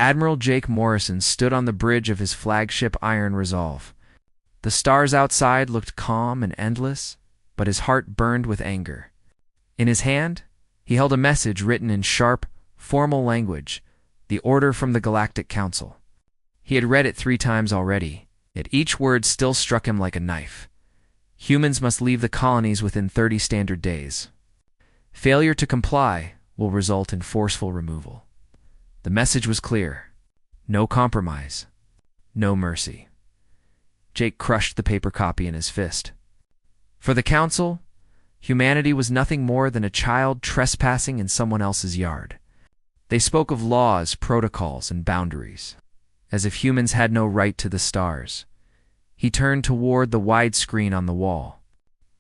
Admiral Jake Morrison stood on the bridge of his flagship Iron Resolve. The stars outside looked calm and endless, but his heart burned with anger. In his hand, he held a message written in sharp, formal language, the order from the Galactic Council. He had read it 3 times already, yet each word still struck him like a knife. Humans must leave the colonies within 30 standard days. Failure to comply will result in forceful removal. The message was clear. No compromise. No mercy. Jake crushed the paper copy in his fist. For the Council, humanity was nothing more than a child trespassing in someone else's yard. They spoke of laws, protocols, and boundaries, as if humans had no right to the stars. He turned toward the wide screen on the wall.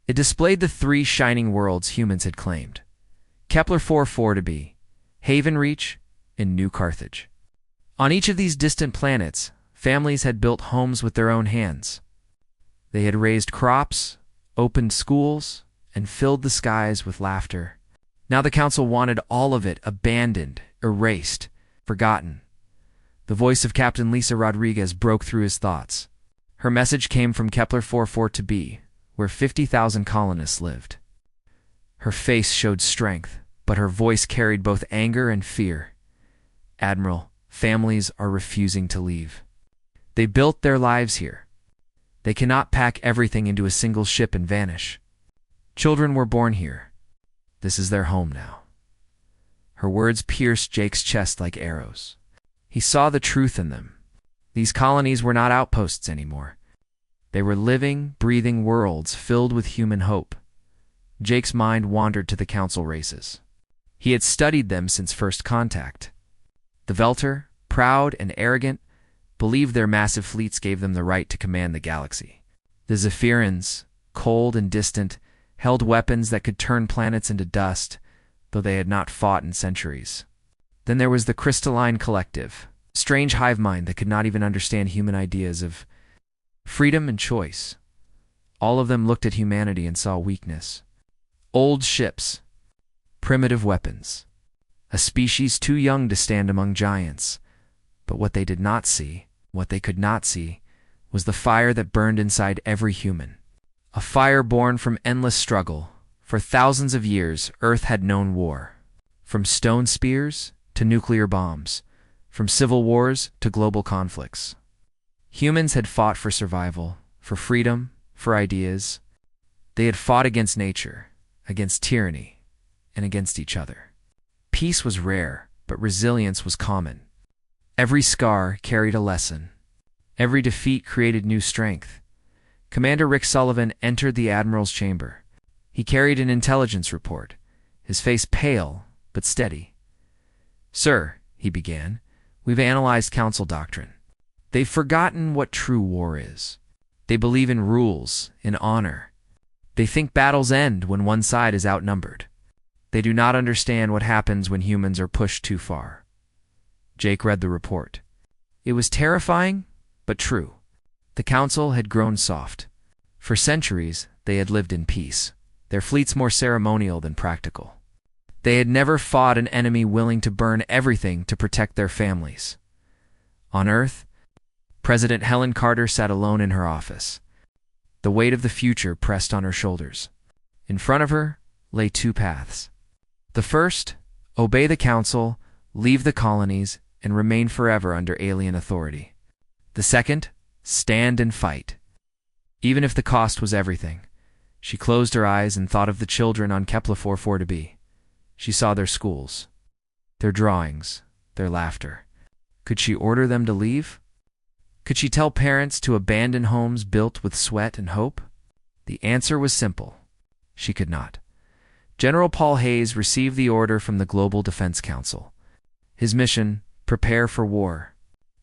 It displayed the 3 shining worlds humans had claimed: Kepler 4 to be, Haven Reach, and New Carthage. On each of these distant planets, families had built homes with their own hands. They had raised crops, opened schools, and filled the skies with laughter. Now the Council wanted all of it abandoned, erased, forgotten. The voice of Captain Lisa Rodriguez broke through his thoughts. Her message came from Kepler 4 to be, where 50,000 colonists lived. Her face showed strength, but her voice carried both anger and fear. Admiral, families are refusing to leave. They built their lives here. They cannot pack everything into a single ship and vanish. Children were born here. This is their home now. Her words pierced Jake's chest like arrows. He saw the truth in them. These colonies were not outposts anymore. They were living, breathing worlds filled with human hope. Jake's mind wandered to the Council races. He had studied them since first contact. The Veltar, proud and arrogant, believed their massive fleets gave them the right to command the galaxy. The Zephyrans, cold and distant, held weapons that could turn planets into dust, though they had not fought in centuries. Then there was the Crystalline Collective, strange hive mind that could not even understand human ideas of freedom and choice. All of them looked at humanity and saw weakness. Old ships, primitive weapons, a species too young to stand among giants. But what they did not see, what they could not see, was the fire that burned inside every human. A fire born from endless struggle. For thousands of years, Earth had known war. From stone spears to nuclear bombs, from civil wars to global conflicts. Humans had fought for survival, for freedom, for ideas. They had fought against nature, against tyranny, and against each other. Peace was rare, but resilience was common. Every scar carried a lesson. Every defeat created new strength. Commander Rick Sullivan entered the Admiral's chamber. He carried an intelligence report, his face pale but steady. "Sir," he began, "we've analyzed Council doctrine. They've forgotten what true war is. They believe in rules, in honor. They think battles end when one side is outnumbered. They do not understand what happens when humans are pushed too far." Jake read the report. It was terrifying, but true. The Council had grown soft. For centuries, they had lived in peace, their fleets more ceremonial than practical. They had never fought an enemy willing to burn everything to protect their families. On Earth, President Helen Carter sat alone in her office. The weight of the future pressed on her shoulders. In front of her lay 2 paths. The first, obey the Council, leave the colonies, and remain forever under alien authority. The second, stand and fight. Even if the cost was everything. She closed her eyes and thought of the children on Kepler 4 to be. She saw their schools, their drawings, their laughter. Could she order them to leave? Could she tell parents to abandon homes built with sweat and hope? The answer was simple. She could not. General Paul Hayes received the order from the Global Defense Council. His mission, prepare for war,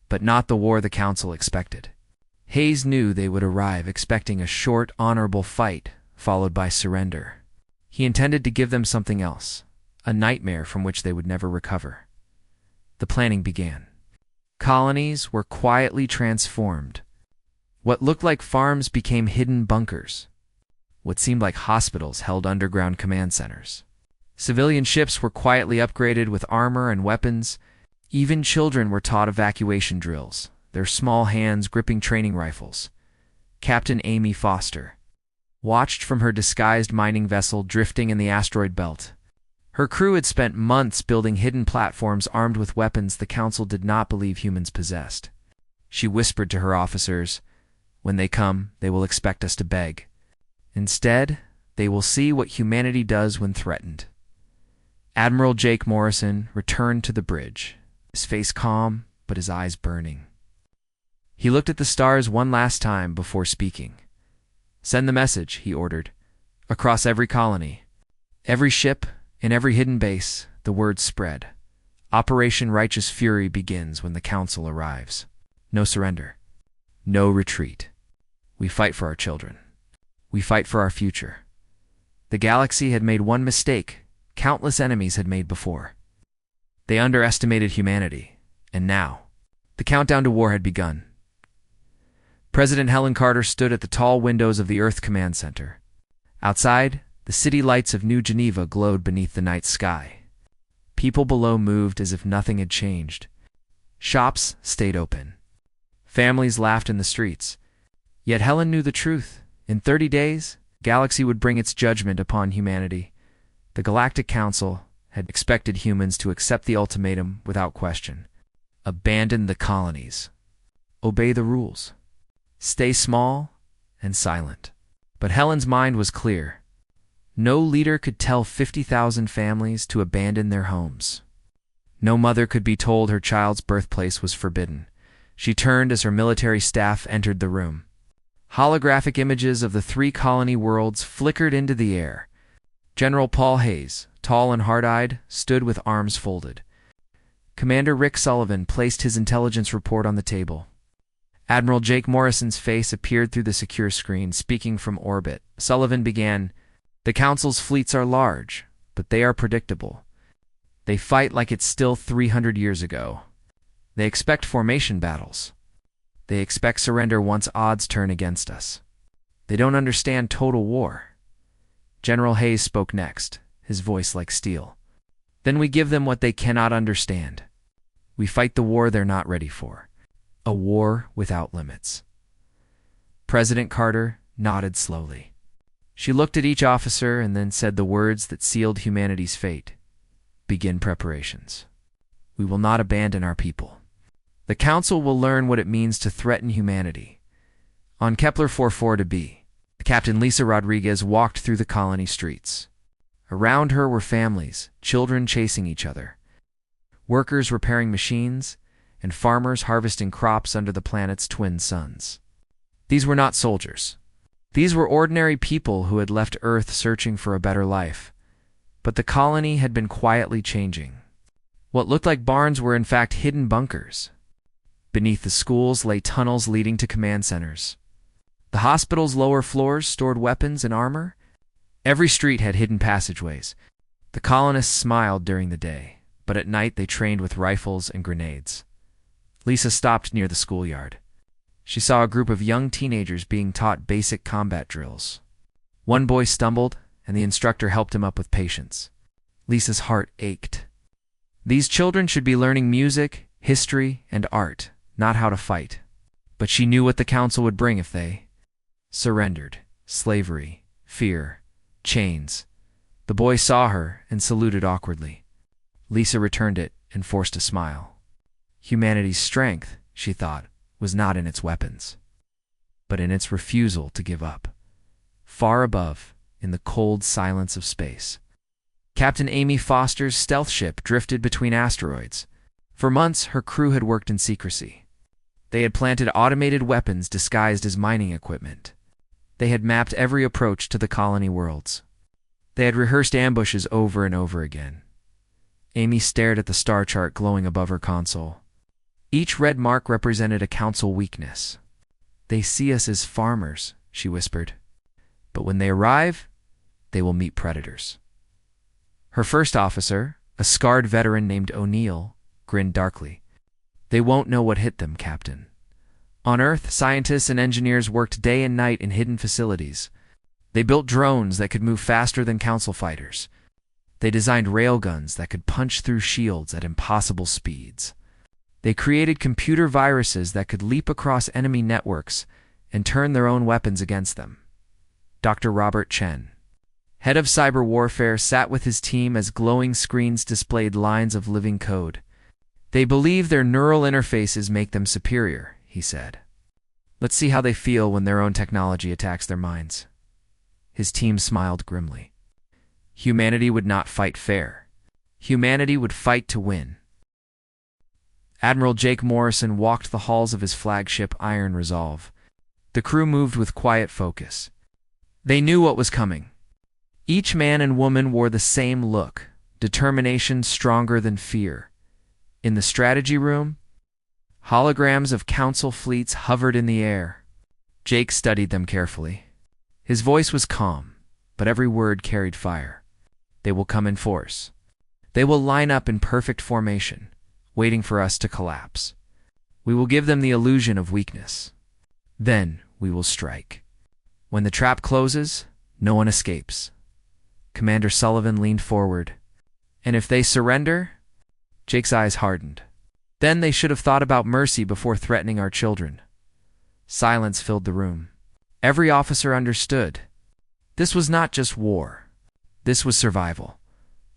but not the war the Council expected. Hayes knew they would arrive expecting a short, honorable fight, followed by surrender. He intended to give them something else, a nightmare from which they would never recover. The planning began. Colonies were quietly transformed. What looked like farms became hidden bunkers. What seemed like hospitals held underground command centers. Civilian ships were quietly upgraded with armor and weapons. Even children were taught evacuation drills, their small hands gripping training rifles. Captain Amy Foster watched from her disguised mining vessel drifting in the asteroid belt. Her crew had spent months building hidden platforms armed with weapons the Council did not believe humans possessed. She whispered to her officers, "When they come, they will expect us to beg. Instead, they will see what humanity does when threatened." Admiral Jake Morrison returned to the bridge, his face calm but his eyes burning. He looked at the stars one last time before speaking. "Send the message," he ordered, "across every colony. Every ship, in every hidden base, the word spread. Operation Righteous Fury begins when the Council arrives. No surrender. No retreat. We fight for our children. We fight for our future." The galaxy had made one mistake countless enemies had made before. They underestimated humanity, and now, the countdown to war had begun. President Helen Carter stood at the tall windows of the Earth Command Center. Outside, the city lights of New Geneva glowed beneath the night sky. People below moved as if nothing had changed. Shops stayed open. Families laughed in the streets. Yet Helen knew the truth. In 30 days, Galaxy would bring its judgment upon humanity. The Galactic Council had expected humans to accept the ultimatum without question. Abandon the colonies. Obey the rules. Stay small and silent. But Helen's mind was clear. No leader could tell 50,000 families to abandon their homes. No mother could be told her child's birthplace was forbidden. She turned as her military staff entered the room. Holographic images of the 3 colony worlds flickered into the air. General Paul Hayes, tall and hard-eyed, stood with arms folded. Commander Rick Sullivan placed his intelligence report on the table. Admiral Jake Morrison's face appeared through the secure screen, speaking from orbit. Sullivan began, "The Council's fleets are large, but they are predictable. They fight like it's still 300 years ago. They expect formation battles. They expect surrender once odds turn against us. They don't understand total war." General Hayes spoke next, his voice like steel. "Then we give them what they cannot understand. We fight the war they're not ready for. A war without limits." President Carter nodded slowly. She looked at each officer and then said the words that sealed humanity's fate. "Begin preparations. We will not abandon our people. The Council will learn what it means to threaten humanity." On Kepler 44 to B, Captain Lisa Rodriguez walked through the colony streets. Around her were families, children chasing each other, workers repairing machines, and farmers harvesting crops under the planet's twin suns. These were not soldiers. These were ordinary people who had left Earth searching for a better life. But the colony had been quietly changing. What looked like barns were in fact hidden bunkers. Beneath the schools lay tunnels leading to command centers. The hospital's lower floors stored weapons and armor. Every street had hidden passageways. The colonists smiled during the day, but at night they trained with rifles and grenades. Lisa stopped near the schoolyard. She saw a group of young teenagers being taught basic combat drills. One boy stumbled, and the instructor helped him up with patience. Lisa's heart ached. These children should be learning music, history, and art, not how to fight. But she knew what the Council would bring if they surrendered. Slavery, fear, chains. The boy saw her and saluted awkwardly. Lisa returned it and forced a smile. Humanity's strength, she thought, was not in its weapons, but in its refusal to give up. Far above, in the cold silence of space, Captain Amy Foster's stealth ship drifted between asteroids. For months, her crew had worked in secrecy. They had planted automated weapons disguised as mining equipment. They had mapped every approach to the colony worlds. They had rehearsed ambushes over and over again. Amy stared at the star chart glowing above her console. Each red mark represented a Council weakness. "They see us as farmers," she whispered. "But when they arrive, they will meet predators." Her first officer, a scarred veteran named O'Neill, grinned darkly. "They won't know what hit them, Captain. On Earth, scientists and engineers worked day and night in hidden facilities. They built drones that could move faster than Council fighters. They designed railguns that could punch through shields at impossible speeds. They created computer viruses that could leap across enemy networks and turn their own weapons against them. Dr. Robert Chen, head of cyber warfare, sat with his team as glowing screens displayed lines of living code. They believe their neural interfaces make them superior, he said. Let's see how they feel when their own technology attacks their minds. His team smiled grimly. Humanity would not fight fair. Humanity would fight to win. Admiral Jake Morrison walked the halls of his flagship Iron Resolve. The crew moved with quiet focus. They knew what was coming. Each man and woman wore the same look, determination stronger than fear. In the strategy room, holograms of council fleets hovered in the air. Jake studied them carefully. His voice was calm, but every word carried fire. They will come in force. They will line up in perfect formation, waiting for us to collapse. We will give them the illusion of weakness. Then we will strike. When the trap closes, no one escapes. Commander Sullivan leaned forward. And if they surrender? Jake's eyes hardened. Then they should have thought about mercy before threatening our children. Silence filled the room. Every officer understood. This was not just war. This was survival.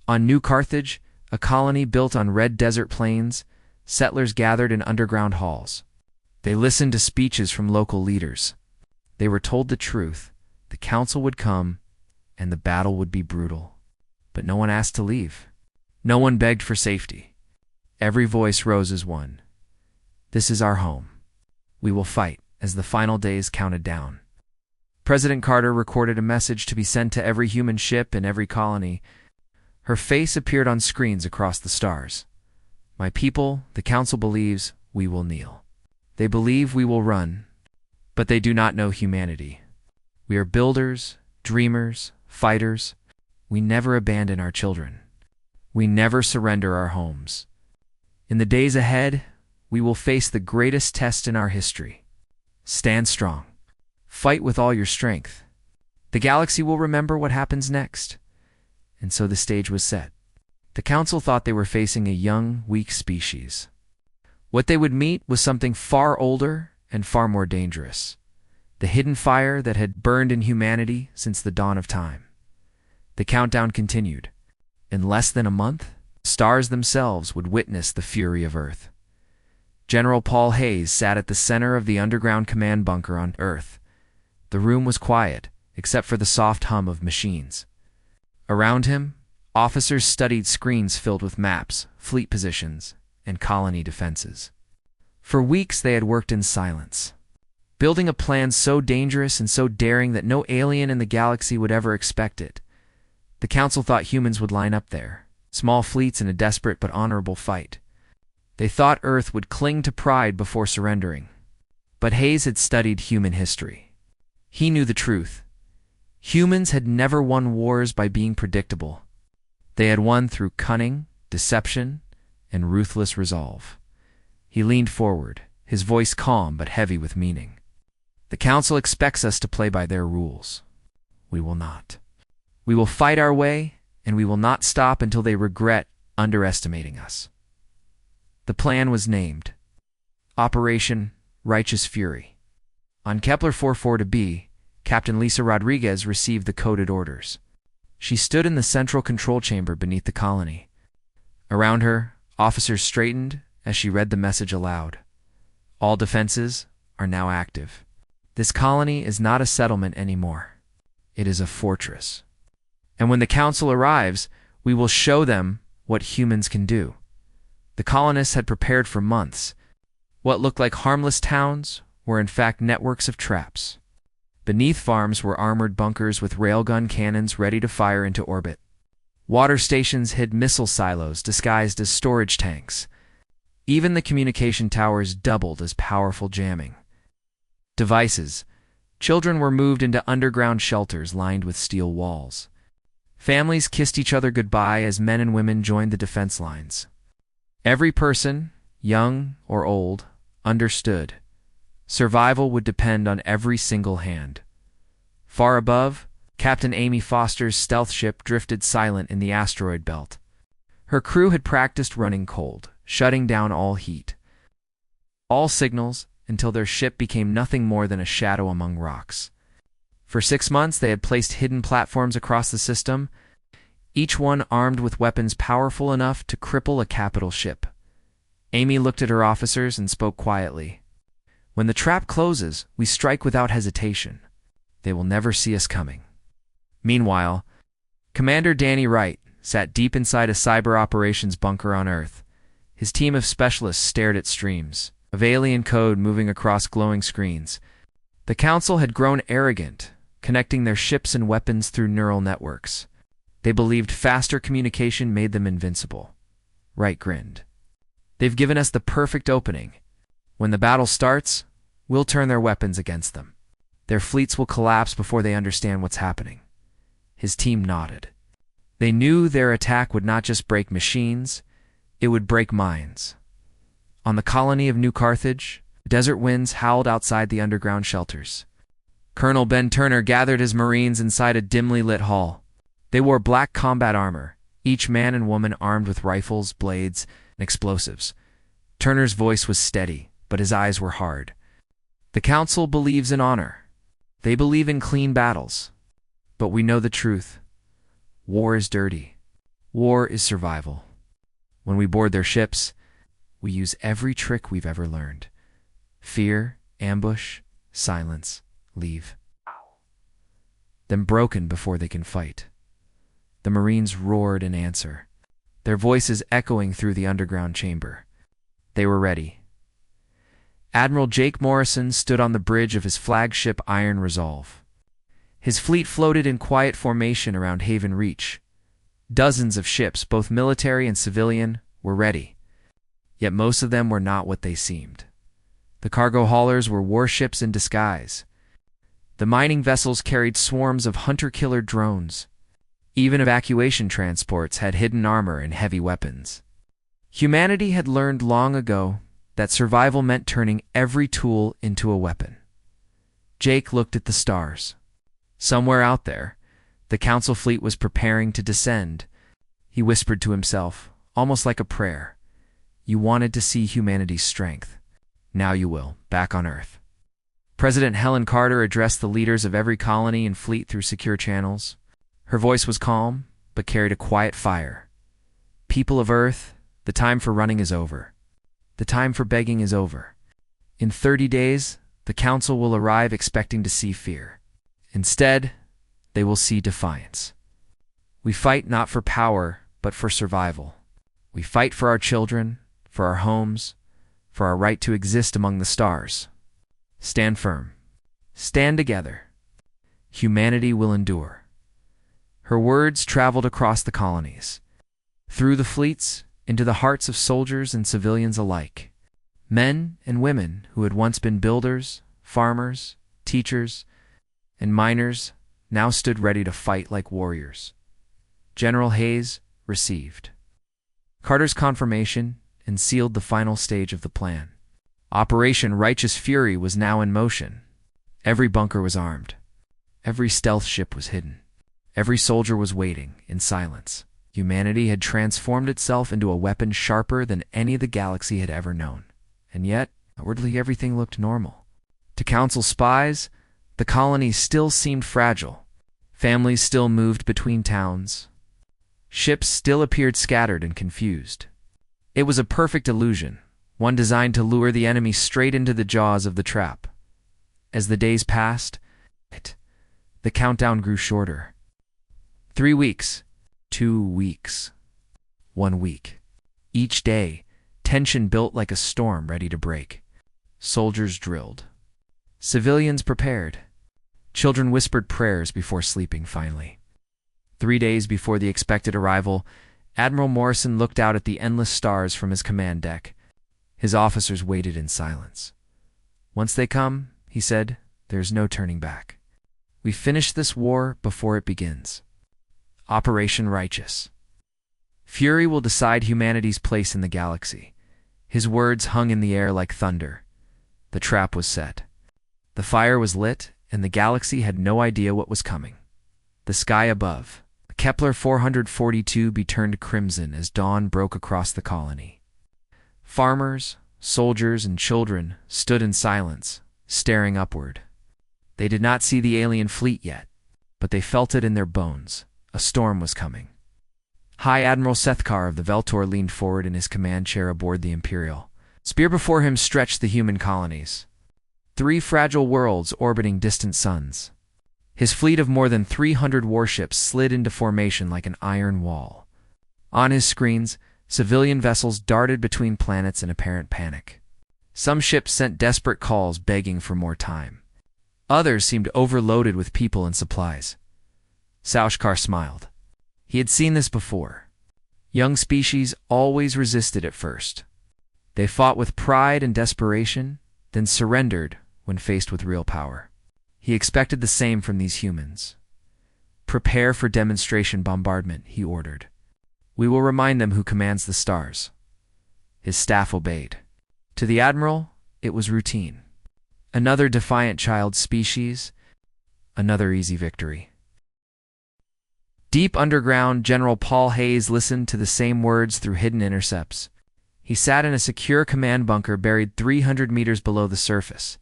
On New Carthage, a colony built on red desert plains, settlers gathered in underground halls. They listened to speeches from local leaders. They were told the truth. The council would come, and the battle would be brutal. But no one asked to leave. No one begged for safety. Every voice rose as one. This is our home. We will fight as the final days counted down. President Carter recorded a message to be sent to every human ship and every colony. Her face appeared on screens across the stars. My people, the council believes, we will kneel. They believe we will run, but they do not know humanity. We are builders, dreamers, fighters. We never abandon our children. We never surrender our homes. In the days ahead, we will face the greatest test in our history. Stand strong. Fight with all your strength. The galaxy will remember what happens next. And so the stage was set. The council thought they were facing a young, weak species. What they would meet was something far older and far more dangerous. The hidden fire that had burned in humanity since the dawn of time. The countdown continued. In less than a month, stars themselves would witness the fury of Earth. General Paul Hayes sat at the center of the underground command bunker on Earth. The room was quiet, except for the soft hum of machines. Around him, officers studied screens filled with maps, fleet positions, and colony defenses. For weeks they had worked in silence, building a plan so dangerous and so daring that no alien in the galaxy would ever expect it. The council thought humans would line up there, small fleets in a desperate but honorable fight. They thought Earth would cling to pride before surrendering. But Hayes had studied human history. He knew the truth. Humans had never won wars by being predictable. They had won through cunning, deception, and ruthless resolve. He leaned forward, his voice calm but heavy with meaning. The council expects us to play by their rules. We will not. We will fight our way, and we will not stop until they regret underestimating us. The plan was named Operation Righteous Fury. On Kepler 44-B, Captain Lisa Rodriguez received the coded orders. She stood in the central control chamber beneath the colony. Around her, officers straightened as she read the message aloud. All defenses are now active. This colony is not a settlement anymore. It is a fortress. And when the council arrives, we will show them what humans can do. The colonists had prepared for months. What looked like harmless towns were in fact networks of traps. Beneath farms were armored bunkers with railgun cannons ready to fire into orbit. Water stations hid missile silos disguised as storage tanks. Even the communication towers doubled as powerful jamming devices. Children were moved into underground shelters lined with steel walls. Families kissed each other goodbye as men and women joined the defense lines. Every person, young or old, understood. Survival would depend on every single hand. Far above, Captain Amy Foster's stealth ship drifted silent in the asteroid belt. Her crew had practiced running cold, shutting down all heat. all signals, until their ship became nothing more than a shadow among rocks. For 6 months, they had placed hidden platforms across the system, each one armed with weapons powerful enough to cripple a capital ship. Amy looked at her officers and spoke quietly. "When the trap closes, we strike without hesitation. They will never see us coming." Meanwhile, Commander Danny Wright sat deep inside a cyber operations bunker on Earth. His team of specialists stared at streams of alien code moving across glowing screens. The Council had grown arrogant, connecting their ships and weapons through neural networks. They believed faster communication made them invincible. Wright grinned. "They've given us the perfect opening. When the battle starts, we'll turn their weapons against them. Their fleets will collapse before they understand what's happening." His team nodded. They knew their attack would not just break machines, it would break minds. On the colony of New Carthage, desert winds howled outside the underground shelters. Colonel Ben Turner gathered his Marines inside a dimly lit hall. They wore black combat armor, each man and woman armed with rifles, blades, and explosives. Turner's voice was steady, but his eyes were hard. "The Council believes in honor. They believe in clean battles. But we know the truth. War is dirty. War is survival. When we board their ships, we use every trick we've ever learned. Fear, ambush, silence, leave. Them broken before they can fight." The Marines roared in answer, their voices echoing through the underground chamber. They were ready. Admiral Jake Morrison stood on the bridge of his flagship Iron Resolve. His fleet floated in quiet formation around Haven Reach. Dozens of ships, both military and civilian, were ready. Yet most of them were not what they seemed. The cargo haulers were warships in disguise. The mining vessels carried swarms of hunter-killer drones. Even evacuation transports had hidden armor and heavy weapons. Humanity had learned long ago that survival meant turning every tool into a weapon. Jake looked at the stars. Somewhere out there, the Council fleet was preparing to descend. He whispered to himself, almost like a prayer. "You wanted to see humanity's strength. Now you will, back on Earth." President Helen Carter addressed the leaders of every colony and fleet through secure channels. Her voice was calm, but carried a quiet fire. "People of Earth, the time for running is over. The time for begging is over. In 30 days, the Council will arrive expecting to see fear. Instead, they will see defiance. We fight not for power, but for survival. We fight for our children, for our homes, for our right to exist among the stars. Stand firm. Stand together. Humanity will endure." Her words traveled across the colonies, through the fleets, into the hearts of soldiers and civilians alike. Men and women who had once been builders, farmers, teachers, and miners now stood ready to fight like warriors. General Hayes received Carter's confirmation and sealed the final stage of the plan. Operation Righteous Fury was now in motion. Every bunker was armed. Every stealth ship was hidden. Every soldier was waiting in silence. Humanity had transformed itself into a weapon sharper than any the galaxy had ever known. And yet, outwardly everything looked normal. To Council spies, the colony still seemed fragile. Families still moved between towns. Ships still appeared scattered and confused. It was a perfect illusion, one designed to lure the enemy straight into the jaws of the trap. As the days passed, the countdown grew shorter. 3 weeks, 2 weeks, 1 week. Each day, tension built like a storm ready to break. Soldiers drilled. Civilians prepared. Children whispered prayers before sleeping finally. 3 days before the expected arrival, Admiral Morrison looked out at the endless stars from his command deck. His officers waited in silence. "Once they come," he said, "there's no turning back. We finish this war before it begins. Operation Righteous. Fury will decide humanity's place in the galaxy." His words hung in the air like thunder. The trap was set. The fire was lit, and the galaxy had no idea what was coming. The sky above, Kepler 442b, turned crimson as dawn broke across the colony. Farmers, soldiers and children stood in silence, staring upward. They did not see the alien fleet yet, but they felt it in their bones. A storm was coming. High Admiral Sethkar of the Veltar leaned forward in his command chair aboard the Imperial. Spear before him stretched the human colonies. 3 fragile worlds orbiting distant suns. His fleet of more than 300 warships slid into formation like an iron wall. On his screens, civilian vessels darted between planets in apparent panic. Some ships sent desperate calls begging for more time. Others seemed overloaded with people and supplies. Saushkar smiled. He had seen this before. Young species always resisted at first. They fought with pride and desperation, then surrendered when faced with real power. He expected the same from these humans. Prepare for demonstration bombardment, he ordered. We will remind them who commands the stars. His staff obeyed. To the Admiral, it was routine. Another defiant child species, another easy victory. Deep underground, General Paul Hayes listened to the same words through hidden intercepts. He sat in a secure command bunker buried 300 meters below the surface.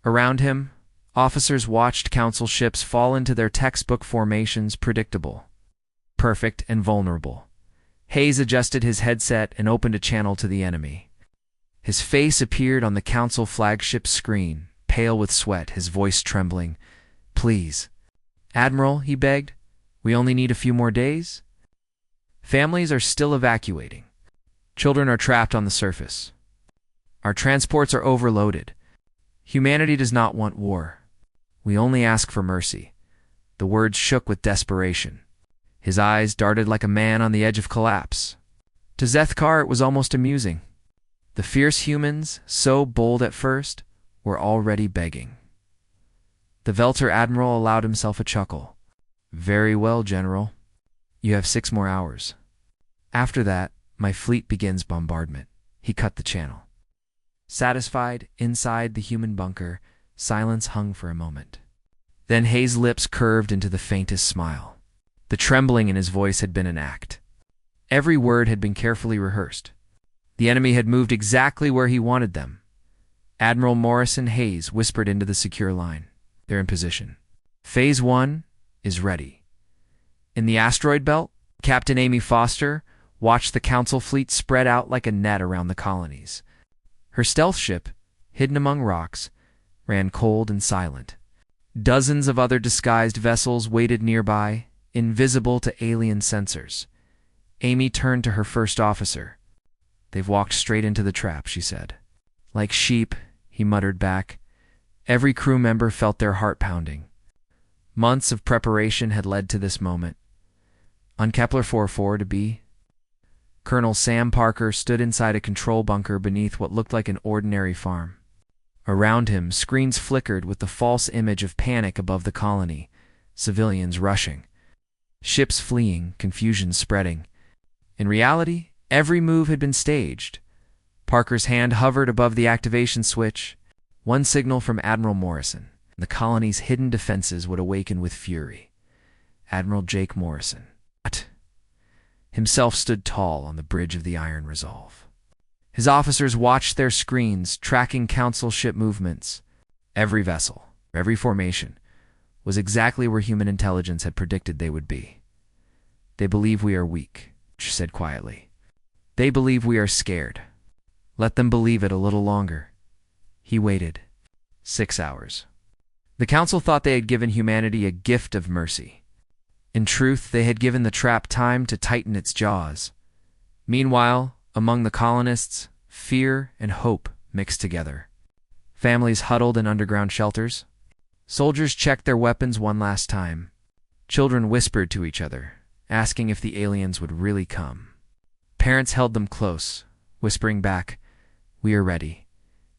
Around him, officers watched Council ships fall into their textbook formations, predictable, perfect, and vulnerable. Hayes adjusted his headset and opened a channel to the enemy. His face appeared on the Council flagship screen, pale with sweat, his voice trembling. "Please, Admiral," he begged, "we only need a few more days." Families are still evacuating. Children are trapped on the surface. Our transports are overloaded. Humanity does not want war. We only ask for mercy. The words shook with desperation. His eyes darted like a man on the edge of collapse. To Sethkar it was almost amusing. The fierce humans, so bold at first, were already begging. The Veltar Admiral allowed himself a chuckle. "Very well, General. You have 6 more hours. After that, my fleet begins bombardment." He cut the channel. Satisfied, inside the human bunker, silence hung for a moment. Then Hayes' lips curved into the faintest smile. The trembling in his voice had been an act. Every word had been carefully rehearsed. The enemy had moved exactly where he wanted them. Admiral Morrison Hayes whispered into the secure line. "They're in position. Phase 1 is ready." In the asteroid belt, Captain Amy Foster watched the Council fleet spread out like a net around the colonies. Her stealth ship, hidden among rocks, ran cold and silent. Dozens of other disguised vessels waited nearby, invisible to alien sensors. Amy turned to her first officer. "They've walked straight into the trap," she said. "Like sheep," he muttered back. Every crew member felt their heart pounding. Months of preparation had led to this moment. On Kepler 44 to be. Colonel Sam Parker stood inside a control bunker beneath what looked like an ordinary farm. Around him, screens flickered with the false image of panic above the colony, civilians rushing, ships fleeing, confusion spreading. In reality, every move had been staged. Parker's hand hovered above the activation switch. One signal from Admiral Morrison. The colony's hidden defenses would awaken with fury. Admiral Jake Morrison himself stood tall on the bridge of the Iron Resolve. His officers watched their screens, tracking Council ship movements. Every vessel, every formation, was exactly where human intelligence had predicted they would be. "They believe we are weak," she said quietly. "They believe we are scared. Let them believe it a little longer." He waited. 6 hours. The Council thought they had given humanity a gift of mercy. In truth, they had given the trap time to tighten its jaws. Meanwhile, among the colonists, fear and hope mixed together. Families huddled in underground shelters. Soldiers checked their weapons one last time. Children whispered to each other, asking if the aliens would really come. Parents held them close, whispering back, "We are ready."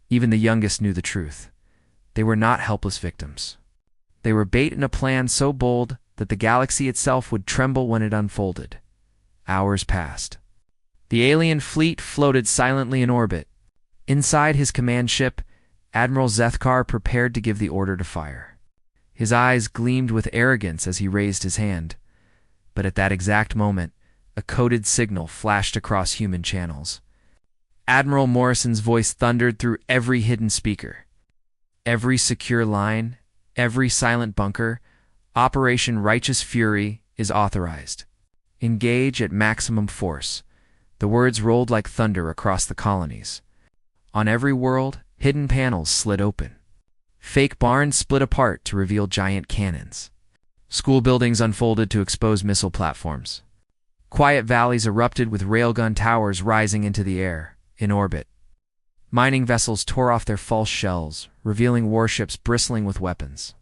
Even the youngest knew the truth. They were not helpless victims. They were bait in a plan so bold that the galaxy itself would tremble when it unfolded. Hours passed. The alien fleet floated silently in orbit. Inside his command ship, Admiral Sethkar prepared to give the order to fire. His eyes gleamed with arrogance as he raised his hand. But at that exact moment, a coded signal flashed across human channels. Admiral Morrison's voice thundered through every hidden speaker. Every secure line, every silent bunker, Operation Righteous Fury is authorized. Engage at maximum force. The words rolled like thunder across the colonies. On every world, hidden panels slid open. Fake barns split apart to reveal giant cannons. School buildings unfolded to expose missile platforms. Quiet valleys erupted with railgun towers rising into the air, in orbit. Mining vessels tore off their false shells, revealing warships bristling with weapons.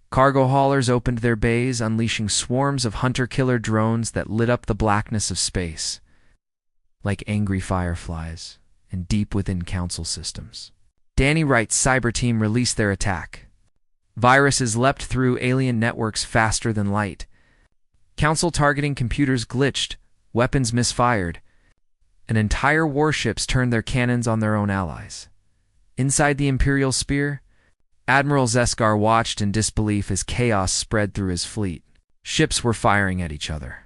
Cargo haulers opened their bays, unleashing swarms of hunter-killer drones that lit up the blackness of space, like angry fireflies, and deep within Council systems. Danny Wright's cyber team released their attack. Viruses leapt through alien networks faster than light. Council targeting computers glitched, weapons misfired, and entire warships turned their cannons on their own allies. Inside the Imperial Sphere, Admiral Zeskar watched in disbelief as chaos spread through his fleet. Ships were firing at each other.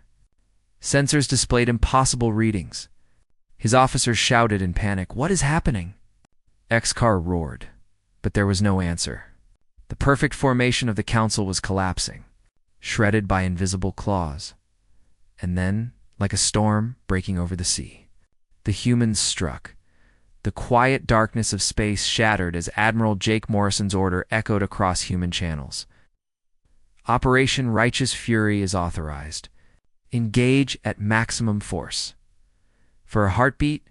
Sensors displayed impossible readings. His officers shouted in panic, "What is happening?" Xcar roared, but there was no answer. The perfect formation of the Council was collapsing, shredded by invisible claws. And then, like a storm breaking over the sea, the humans struck. The quiet darkness of space shattered as Admiral Jake Morrison's order echoed across human channels. Operation Righteous Fury is authorized. Engage at maximum force. For a heartbeat,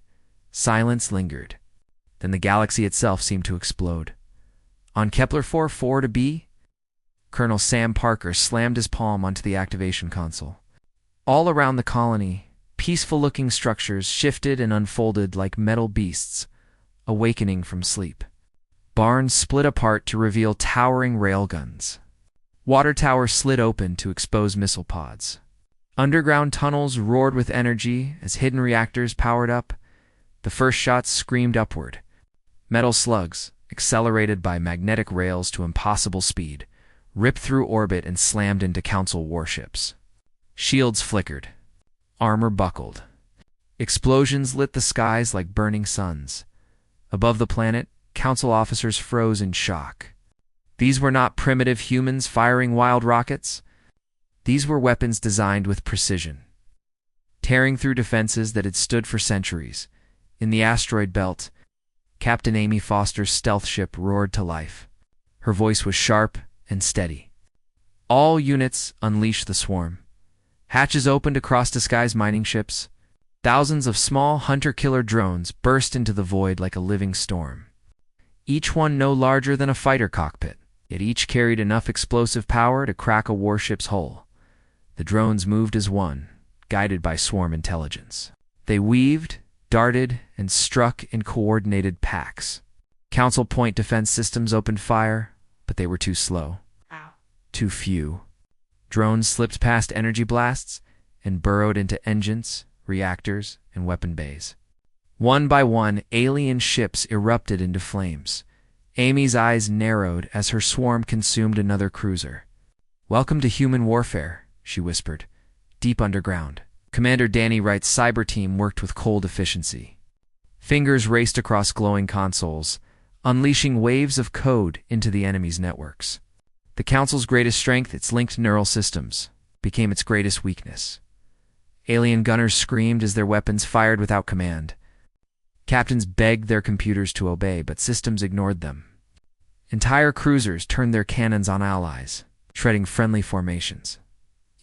silence lingered. Then the galaxy itself seemed to explode. On Kepler 4 to B, Colonel Sam Parker slammed his palm onto the activation console. All around the colony, peaceful-looking structures shifted and unfolded like metal beasts, awakening from sleep. Barns split apart to reveal towering railguns. Water towers slid open to expose missile pods. Underground tunnels roared with energy as hidden reactors powered up. The first shots screamed upward. Metal slugs, accelerated by magnetic rails to impossible speed, ripped through orbit and slammed into Council warships. Shields flickered. Armor buckled. Explosions lit the skies like burning suns. Above the planet, Council officers froze in shock. These were not primitive humans firing wild rockets. These were weapons designed with precision, tearing through defenses that had stood for centuries. In the asteroid belt, Captain Amy Foster's stealth ship roared to life. Her voice was sharp and steady. All units unleashed the swarm. Hatches opened across the skies mining ships. Thousands of small hunter-killer drones burst into the void like a living storm. Each one no larger than a fighter cockpit, yet each carried enough explosive power to crack a warship's hull. The drones moved as one, guided by swarm intelligence. They weaved, darted, and struck in coordinated packs. Council point defense systems opened fire, but they were too slow. Too few. Drones slipped past energy blasts and burrowed into engines, reactors, and weapon bays. One by one, alien ships erupted into flames. Amy's eyes narrowed as her swarm consumed another cruiser. "Welcome to human warfare," she whispered, deep underground. Commander Danny Wright's cyber team worked with cold efficiency. Fingers raced across glowing consoles, unleashing waves of code into the enemy's networks. The Council's greatest strength, its linked neural systems, became its greatest weakness. Alien gunners screamed as their weapons fired without command. Captains begged their computers to obey, but systems ignored them. Entire cruisers turned their cannons on allies, shredding friendly formations.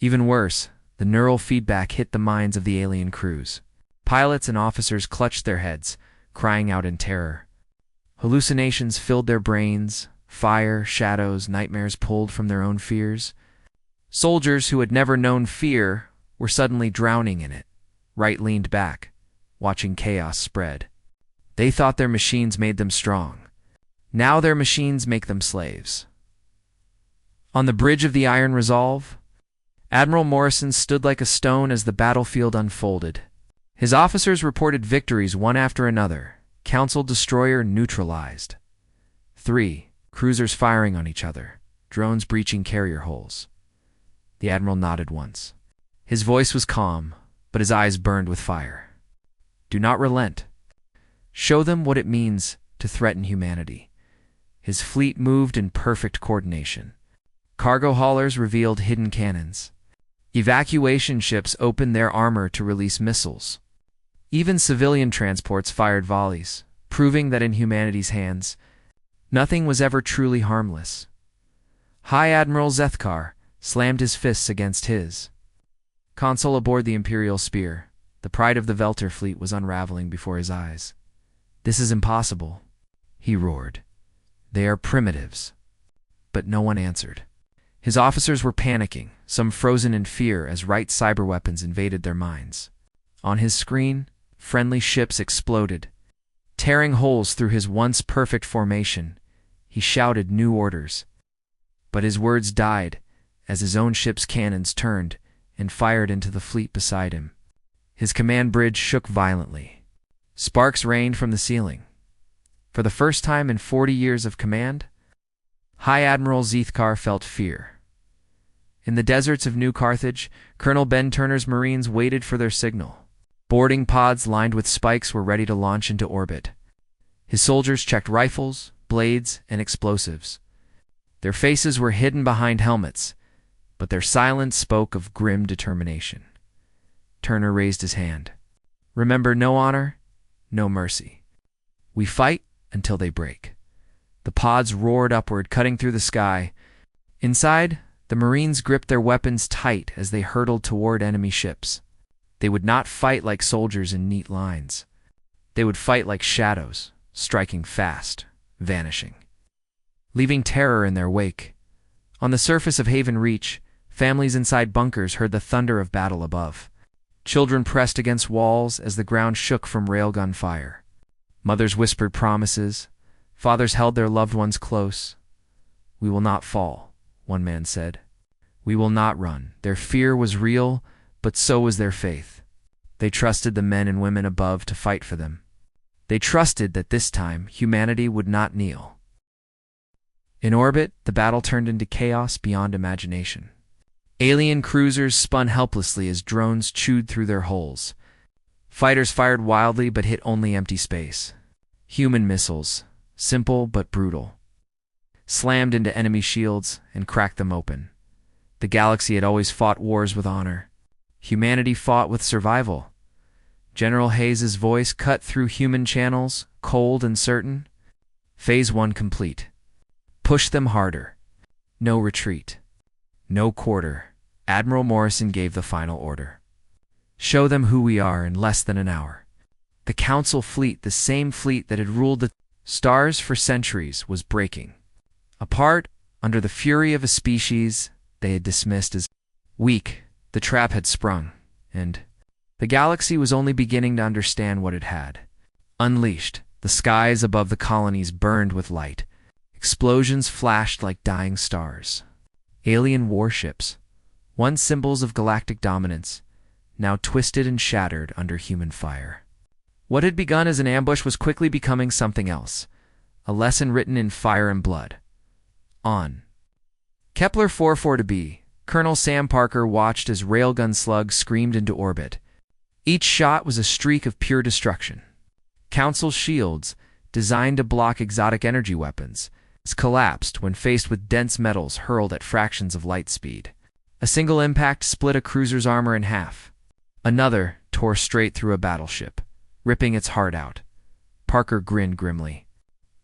Even worse, the neural feedback hit the minds of the alien crews. Pilots and officers clutched their heads, crying out in terror. Hallucinations filled their brains, fire, shadows, nightmares pulled from their own fears. Soldiers who had never known fear were suddenly drowning in it. Wright leaned back, watching chaos spread. They thought their machines made them strong. Now their machines make them slaves. On the bridge of the Iron Resolve, Admiral Morrison stood like a stone as the battlefield unfolded. His officers reported victories one after another. Council destroyer neutralized. 3. Cruisers firing on each other. Drones breaching carrier holes. The Admiral nodded once. His voice was calm, but his eyes burned with fire. "Do not relent. Show them what it means to threaten humanity. His fleet moved in perfect coordination. Cargo haulers revealed hidden cannons. Evacuation ships opened their armor to release missiles. Even civilian transports fired volleys, proving that in humanity's hands, nothing was ever truly harmless. High Admiral Zethkar slammed his fists against his console aboard the Imperial Spear. The pride of the Veltar fleet was unraveling before his eyes. "This is impossible," he roared. "They are primitives." But no one answered. His officers were panicking, some frozen in fear as right cyberweapons invaded their minds. On his screen, friendly ships exploded. Tearing holes through his once perfect formation, he shouted new orders. But his words died as his own ship's cannons turned and fired into the fleet beside him. His command bridge shook violently. Sparks rained from the ceiling. For the first time in 40 years of command, High Admiral Zethkar felt fear. In the deserts of New Carthage, Colonel Ben Turner's Marines waited for their signal. Boarding pods lined with spikes were ready to launch into orbit. His soldiers checked rifles, blades, and explosives. Their faces were hidden behind helmets, but their silence spoke of grim determination. Turner raised his hand. "Remember, no honor, no mercy. We fight until they break." The pods roared upward, cutting through the sky. Inside, the Marines gripped their weapons tight as they hurtled toward enemy ships. They would not fight like soldiers in neat lines. They would fight like shadows, striking fast, vanishing, leaving terror in their wake. On the surface of Haven Reach, families inside bunkers heard the thunder of battle above. Children pressed against walls as the ground shook from railgun fire. Mothers whispered promises. Fathers held their loved ones close. "We will not fall," one man said. "We will not run." Their fear was real, but so was their faith. They trusted the men and women above to fight for them. They trusted that this time humanity would not kneel. In orbit, the battle turned into chaos beyond imagination. Alien cruisers spun helplessly as drones chewed through their hulls. Fighters fired wildly but hit only empty space. Human missiles, simple but brutal, slammed into enemy shields and cracked them open. The galaxy had always fought wars with honor. Humanity fought with survival. General Hayes's voice cut through human channels, cold and certain. Phase 1 complete. Push them harder. No retreat. No quarter. Admiral Morrison gave the final order. Show them who we are in less than an hour. The Council fleet, the same fleet that had ruled the stars for centuries, was breaking apart under the fury of a species they had dismissed as weak. The trap had sprung, and the galaxy was only beginning to understand what it had. Unleashed, the skies above the colonies burned with light. Explosions flashed like dying stars. Alien warships, once symbols of galactic dominance, now twisted and shattered under human fire. What had begun as an ambush was quickly becoming something else, a lesson written in fire and blood. On Kepler 44-B, Colonel Sam Parker watched as railgun slugs screamed into orbit. Each shot was a streak of pure destruction. Council shields, designed to block exotic energy weapons, collapsed when faced with dense metals hurled at fractions of light speed. A single impact split a cruiser's armor in half. Another tore straight through a battleship, ripping its heart out. Parker grinned grimly.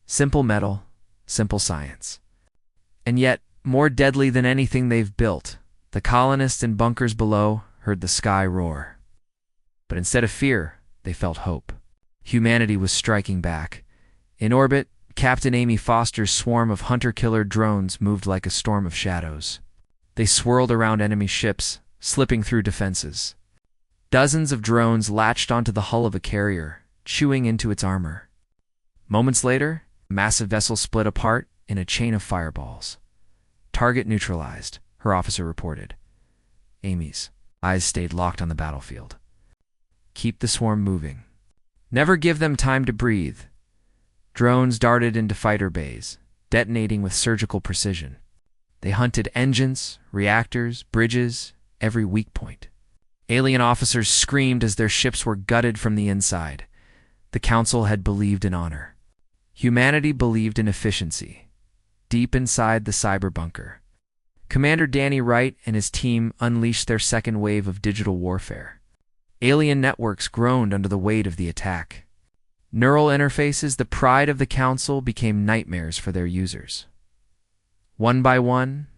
Simple metal, simple science. And yet, more deadly than anything they've built, the colonists in bunkers below heard the sky roar. But instead of fear, they felt hope. Humanity was striking back. In orbit, Captain Amy Foster's swarm of hunter-killer drones moved like a storm of shadows. They swirled around enemy ships, slipping through defenses. Dozens of drones latched onto the hull of a carrier, chewing into its armor. Moments later, a massive vessel split apart in a chain of fireballs. "Target neutralized," her officer reported. Amy's eyes stayed locked on the battlefield. "Keep the swarm moving. Never give them time to breathe." Drones darted into fighter bays, detonating with surgical precision. They hunted engines, reactors, bridges, every weak point. Alien officers screamed as their ships were gutted from the inside. The Council had believed in honor. Humanity believed in efficiency. Deep inside the cyber bunker, Commander Danny Wright and his team unleashed their second wave of digital warfare. Alien networks groaned under the weight of the attack. Neural interfaces, the pride of the Council, became nightmares for their users. One by one,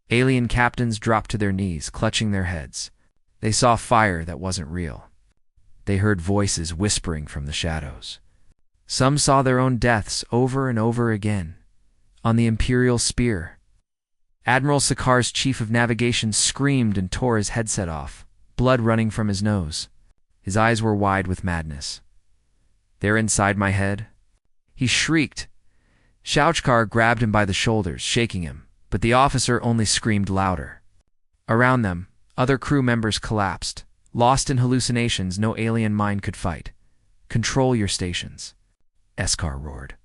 alien captains dropped to their knees, clutching their heads. They saw fire that wasn't real. They heard voices whispering from the shadows. Some saw their own deaths over and over again. On the Imperial Spear, Admiral Sakar's chief of navigation screamed and tore his headset off, blood running from his nose. His eyes were wide with madness. "They're inside my head," he shrieked. Shauchkar grabbed him by the shoulders, shaking him, but the officer only screamed louder. Around them, other crew members collapsed, lost in hallucinations no alien mind could fight. "Control your stations," Eskar roared.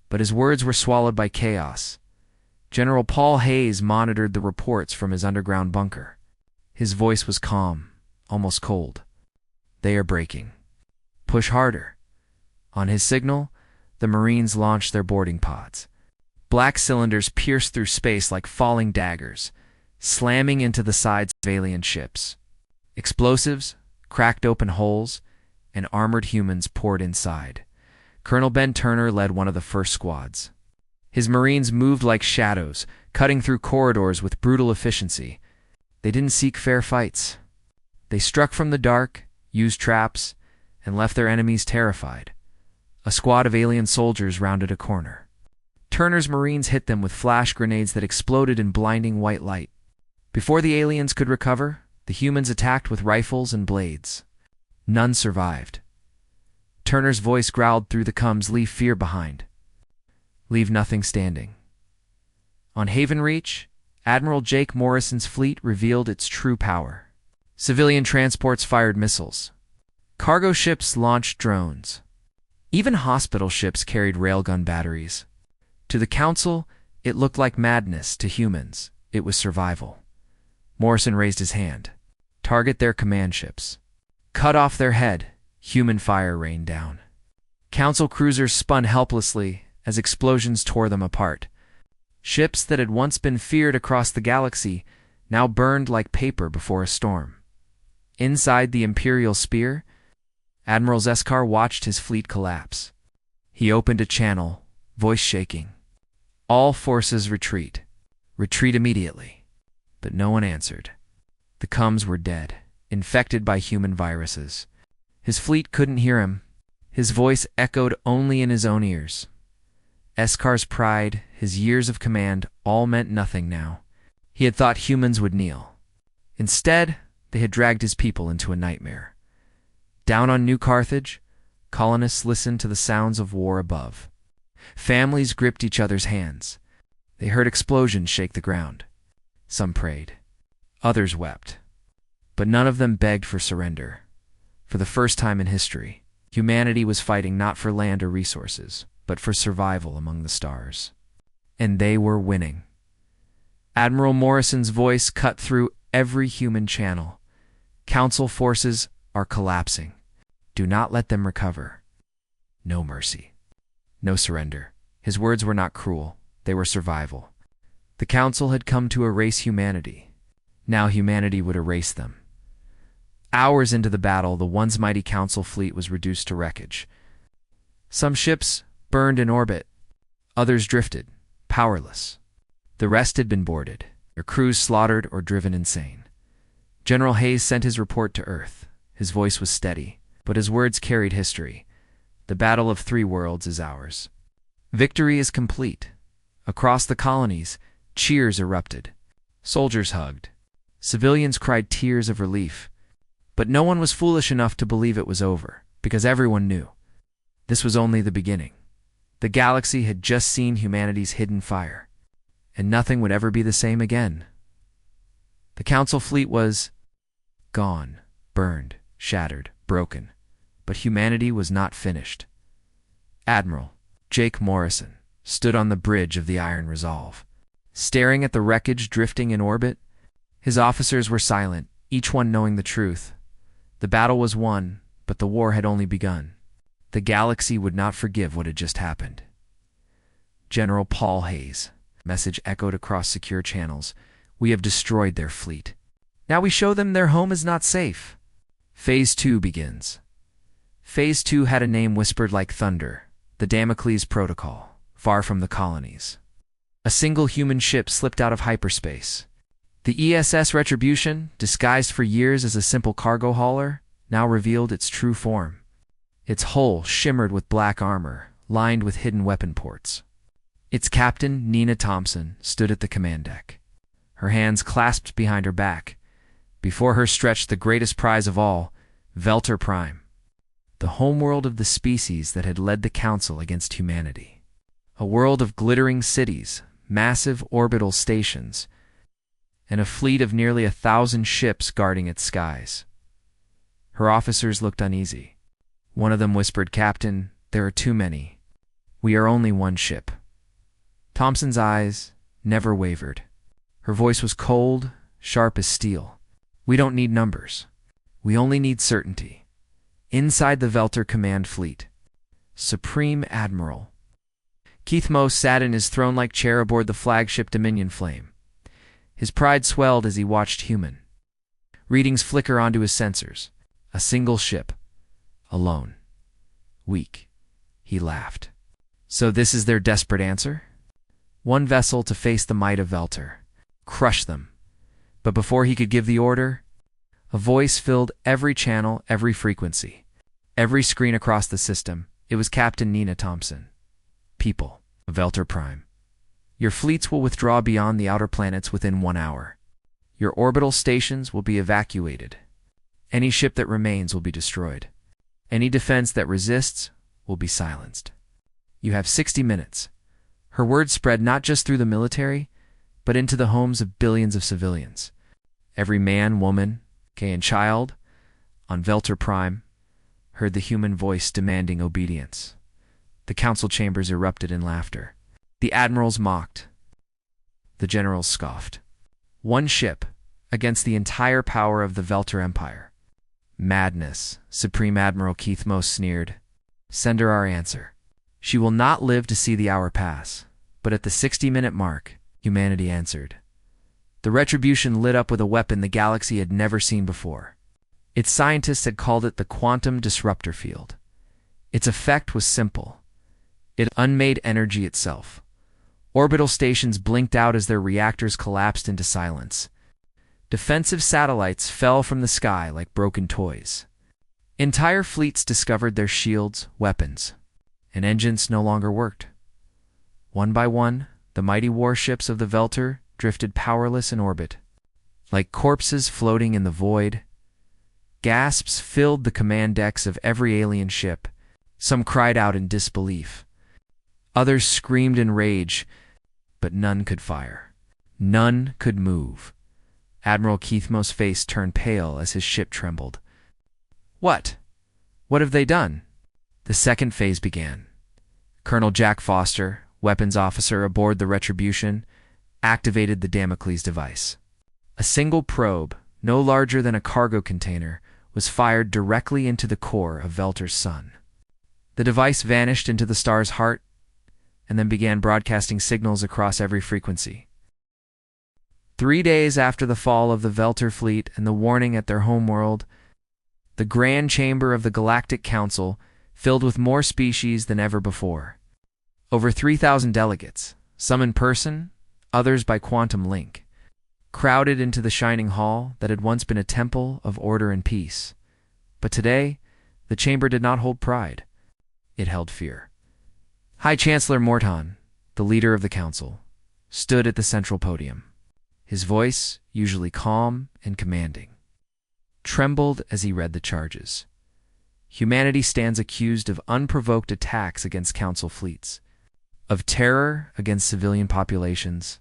But his words were swallowed by chaos. General Paul Hayes monitored the reports from his underground bunker. His voice was calm, almost cold. "They are breaking. Push harder." On his signal, the Marines launched their boarding pods. Black cylinders pierced through space like falling daggers, slamming into the sides of alien ships. Explosives cracked open holes, and armored humans poured inside. Colonel Ben Turner led one of the first squads. His Marines moved like shadows, cutting through corridors with brutal efficiency. They didn't seek fair fights. They struck from the dark, used traps, and left their enemies terrified. A squad of alien soldiers rounded a corner. Turner's Marines hit them with flash grenades that exploded in blinding white light. Before the aliens could recover, the humans attacked with rifles and blades. None survived. Turner's voice growled through the coms, "Leave fear behind. Leave nothing standing." On Haven Reach, Admiral Jake Morrison's fleet revealed its true power. Civilian transports fired missiles. Cargo ships launched drones. Even hospital ships carried railgun batteries. To the Council, it looked like madness. To humans, it was survival. Morrison raised his hand. "Target their command ships. Cut off their head." Human fire rained down. Council cruisers spun helplessly as explosions tore them apart. Ships that had once been feared across the galaxy now burned like paper before a storm. Inside the Imperial Spear, Admiral Eskar watched his fleet collapse. He opened a channel, voice shaking. "All forces retreat. Retreat immediately." But no one answered. The coms were dead, infected by human viruses. His fleet couldn't hear him. His voice echoed only in his own ears. Eskar's pride, his years of command, all meant nothing now. He had thought humans would kneel. Instead, they had dragged his people into a nightmare. Down on New Carthage, colonists listened to the sounds of war above. Families gripped each other's hands. They heard explosions shake the ground. Some prayed. Others wept. But none of them begged for surrender. For the first time in history, humanity was fighting not for land or resources, but for survival among the stars. And they were winning. Admiral Morrison's voice cut through every human channel. "Council forces are collapsing. Do not let them recover. No mercy. No surrender." His words were not cruel. They were survival. The Council had come to erase humanity. Now humanity would erase them. Hours into the battle, the once mighty Council fleet was reduced to wreckage. Some ships burned in orbit. Others drifted, powerless. The rest had been boarded, their crews slaughtered or driven insane. General Hayes sent his report to Earth. His voice was steady, but his words carried history. "The Battle of Three Worlds is ours. Victory is complete." Across the colonies, cheers erupted. Soldiers hugged. Civilians cried tears of relief. But no one was foolish enough to believe it was over, because everyone knew. This was only the beginning. The galaxy had just seen humanity's hidden fire, and nothing would ever be the same again. The Council fleet was gone, burned, shattered, broken, but humanity was not finished. Admiral Jake Morrison stood on the bridge of the Iron Resolve, staring at the wreckage drifting in orbit. His officers were silent, each one knowing the truth. The battle was won, but the war had only begun. The galaxy would not forgive what had just happened. General Paul Hayes. Message echoed across secure channels. We have destroyed their fleet. Now we show them their home is not safe. Phase 2 begins. Phase 2 had a name whispered like thunder. The Damocles Protocol. Far from the colonies. A single human ship slipped out of hyperspace. The ESS Retribution, disguised for years as a simple cargo hauler, now revealed its true form. Its hull shimmered with black armor, lined with hidden weapon ports. Its captain, Nina Thompson, stood at the command deck, her hands clasped behind her back. Before her stretched the greatest prize of all, Veltar Prime, the homeworld of the species that had led the Council against humanity. A world of glittering cities, massive orbital stations, and a fleet of nearly 1,000 ships guarding its skies. Her officers looked uneasy. One of them whispered, "Captain, there are too many. We are only one ship." Thompson's eyes never wavered. Her voice was cold, sharp as steel. "We don't need numbers. We only need certainty." Inside the Veltar Command Fleet, Supreme Admiral Keith Moe sat in his throne-like chair aboard the flagship Dominion Flame. His pride swelled as he watched human readings flicker onto his sensors. A single ship. Alone. Weak. He laughed. So this is their desperate answer? One vessel to face the might of Veltar. Crush them. But before he could give the order, a voice filled every channel, every frequency, every screen across the system. It was Captain Nina Thompson. "People of Veltar Prime, your fleets will withdraw beyond the outer planets within 1 hour. Your orbital stations will be evacuated. Any ship that remains will be destroyed. Any defense that resists will be silenced. You have 60 minutes. Her words spread not just through the military, but into the homes of billions of civilians. Every man, woman, and child on Veltar Prime heard the human voice demanding obedience. The council chambers erupted in laughter. The admirals mocked. The generals scoffed. One ship against the entire power of the Veltar Empire. Madness, Supreme Admiral Keith Moe sneered. Send her our answer. She will not live to see the hour pass. But at the 60-minute mark, humanity answered. The Retribution lit up with a weapon the galaxy had never seen before. Its scientists had called it the quantum disruptor field. Its effect was simple. It unmade energy itself. Orbital stations blinked out as their reactors collapsed into silence. Defensive satellites fell from the sky like broken toys. Entire fleets discovered their shields, weapons, and engines no longer worked. One by one, the mighty warships of the Veltar drifted powerless in orbit. Like corpses floating in the void, gasps filled the command decks of every alien ship. Some cried out in disbelief. Others screamed in rage, but none could fire. None could move. Admiral Keith Moe's face turned pale as his ship trembled. What? What have they done? The second phase began. Colonel Jack Foster, weapons officer aboard the Retribution, activated the Damocles device. A single probe, no larger than a cargo container, was fired directly into the core of Veltar's sun. The device vanished into the star's heart and then began broadcasting signals across every frequency. 3 days after the fall of the Veltar fleet and the warning at their homeworld, the grand chamber of the Galactic Council filled with more species than ever before. Over 3,000 delegates, some in person, others by quantum link, crowded into the shining hall that had once been a temple of order and peace. But today, the chamber did not hold pride. It held fear. High Chancellor Morton, the leader of the council, stood at the central podium. His voice, usually calm and commanding, trembled as he read the charges. Humanity stands accused of unprovoked attacks against council fleets, of terror against civilian populations,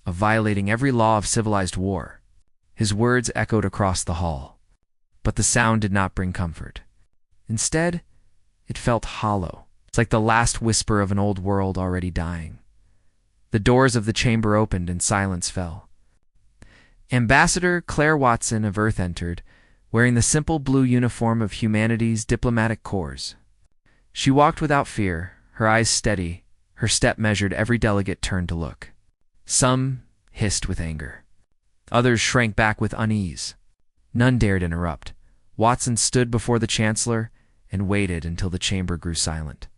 of violating every law of civilized war. His words echoed across the hall, but the sound did not bring comfort. Instead, it felt hollow. It's like the last whisper of an old world already dying. The doors of the chamber opened and silence fell. Ambassador Claire Watson of Earth entered, wearing the simple blue uniform of humanity's diplomatic corps. She walked without fear, her eyes steady, her step measured. Every delegate turned to look. Some hissed with anger. Others shrank back with unease. None dared interrupt. Watson stood before the Chancellor and waited until the chamber grew silent.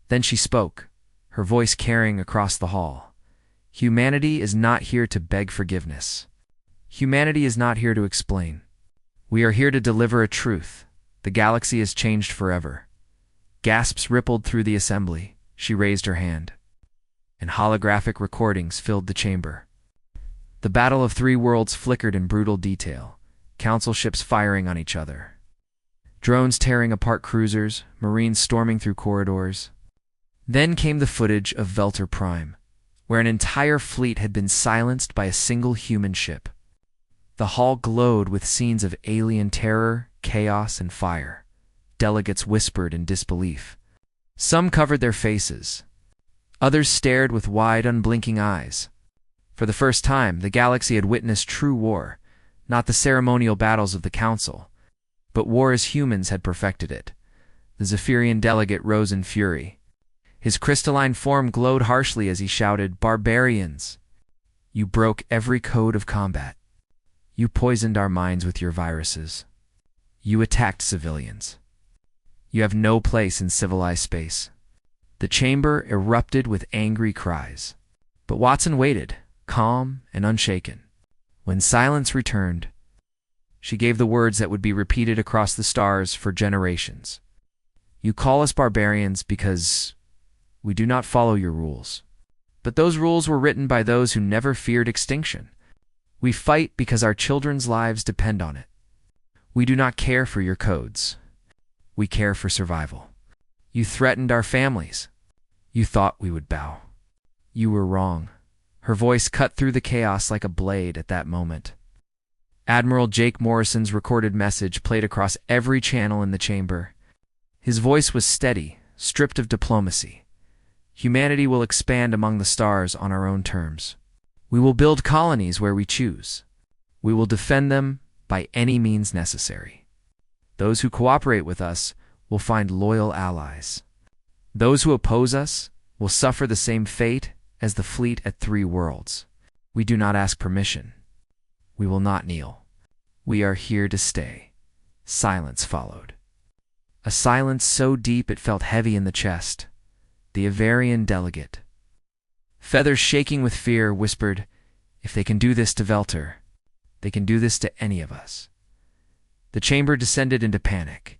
Then she spoke, her voice carrying across the hall. Humanity is not here to beg forgiveness. Humanity is not here to explain. We are here to deliver a truth. The galaxy has changed forever. Gasps rippled through the assembly. She raised her hand, and holographic recordings filled the chamber. The Battle of Three Worlds flickered in brutal detail, council ships firing on each other, drones tearing apart cruisers, marines storming through corridors. Then came the footage of Veltar Prime, where an entire fleet had been silenced by a single human ship. The hall glowed with scenes of alien terror, chaos, and fire. Delegates whispered in disbelief. Some covered their faces. Others stared with wide, unblinking eyes. For the first time, the galaxy had witnessed true war, not the ceremonial battles of the Council, but war as humans had perfected it. The Zephyrian delegate rose in fury. His crystalline form glowed harshly as he shouted, "Barbarians! You broke every code of combat. You poisoned our minds with your viruses. You attacked civilians. You have no place in civilized space." The chamber erupted with angry cries. But Watson waited, calm and unshaken. When silence returned, she gave the words that would be repeated across the stars for generations. You call us barbarians because we do not follow your rules. But those rules were written by those who never feared extinction. We fight because our children's lives depend on it. We do not care for your codes. We care for survival. You threatened our families. You thought we would bow. You were wrong. Her voice cut through the chaos like a blade at that moment. Admiral Jake Morrison's recorded message played across every channel in the chamber. His voice was steady, stripped of diplomacy. Humanity will expand among the stars on our own terms. We will build colonies where we choose. We will defend them by any means necessary. Those who cooperate with us will find loyal allies. Those who oppose us will suffer the same fate as the fleet at Three Worlds. We do not ask permission. We will not kneel. We are here to stay. Silence followed. A silence so deep it felt heavy in the chest. The Avarian delegate, feathers shaking with fear, whispered, "If they can do this to Veltar, they can do this to any of us." The chamber descended into panic.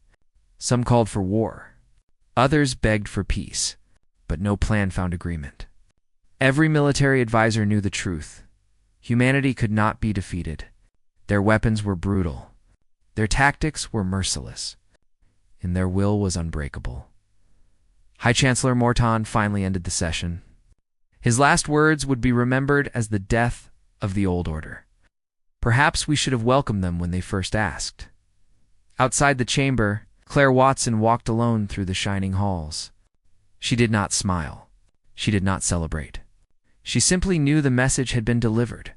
Some called for war. Others begged for peace, but no plan found agreement. Every military advisor knew the truth. Humanity could not be defeated. Their weapons were brutal. Their tactics were merciless. And their will was unbreakable. High Chancellor Morton finally ended the session. His last words would be remembered as the death of the old order. Perhaps we should have welcomed them when they first asked. Outside the chamber, Claire Watson walked alone through the shining halls. She did not smile. She did not celebrate. She simply knew the message had been delivered.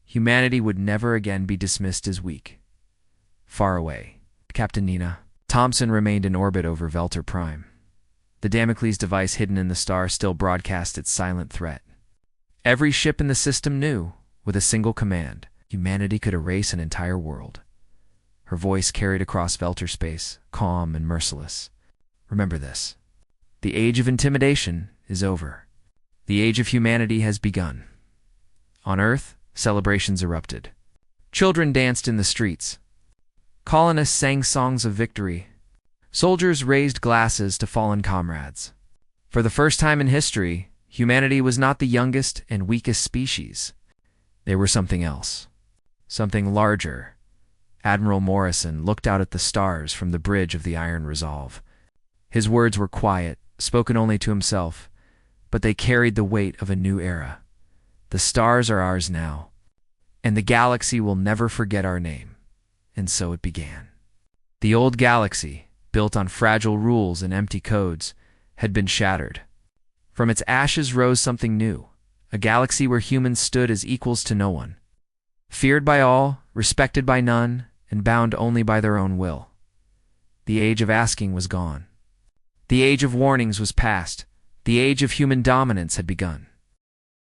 Humanity would never again be dismissed as weak. Far away, Captain Nina Thompson remained in orbit over Veltar Prime. The Damocles device hidden in the star still broadcast its silent threat. Every ship in the system knew, with a single command, humanity could erase an entire world. Her voice carried across Veltar space, calm and merciless. Remember this. The age of intimidation is over. The age of humanity has begun. On Earth, celebrations erupted. Children danced in the streets. Colonists sang songs of victory. Soldiers raised glasses to fallen comrades. For the first time in history, humanity was not the youngest and weakest species. They were something else. Something larger. Admiral Morrison looked out at the stars from the bridge of the Iron Resolve. His words were quiet, spoken only to himself, but they carried the weight of a new era. The stars are ours now, and the galaxy will never forget our name. And so it began. The old galaxy, built on fragile rules and empty codes, had been shattered. From its ashes rose something new, a galaxy where humans stood as equals to no one. Feared by all, respected by none, and bound only by their own will. The age of asking was gone. The age of warnings was past. The age of human dominance had begun.